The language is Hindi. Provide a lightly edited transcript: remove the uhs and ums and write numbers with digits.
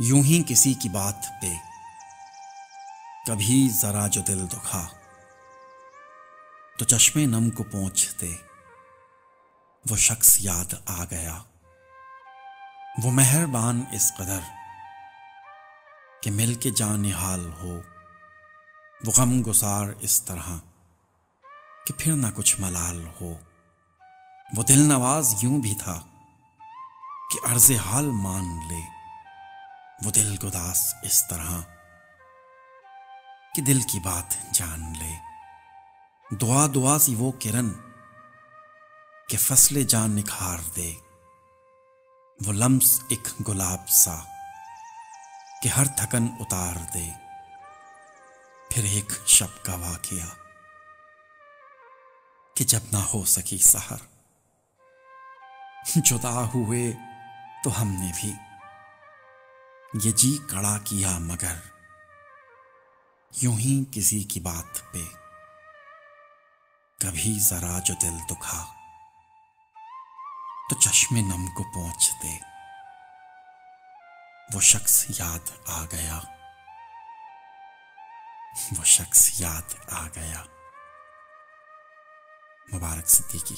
यूं ही किसी की बात पे कभी जरा जो दिल दुखा तो चश्मे नम को पोंछते वो शख्स याद आ गया। वो मेहरबान इस कदर कि मिल के जाने हाल हो। वो गम गुसार इस तरह कि फिर ना कुछ मलाल हो। वो दिल नवाज यूं भी था कि अर्ज़े हाल मान ले। वो दिल गुदास इस तरह कि दिल की बात जान ले। दुआ दुआ सी वो किरण कि फसले जान निखार दे। वो लम्स एक गुलाब सा कि हर थकन उतार दे। फिर एक शब का वाक़िया कि जब ना हो सकी सहर। जुदा हुए तो हमने भी ये जी कड़ा किया, मगर यूं ही किसी की बात पे कभी जरा जो दिल दुखा तो चश्मे नम को पोंछते वो शख्स याद आ गया। वो शख्स याद आ गया। मुबारक सिद्दीकी।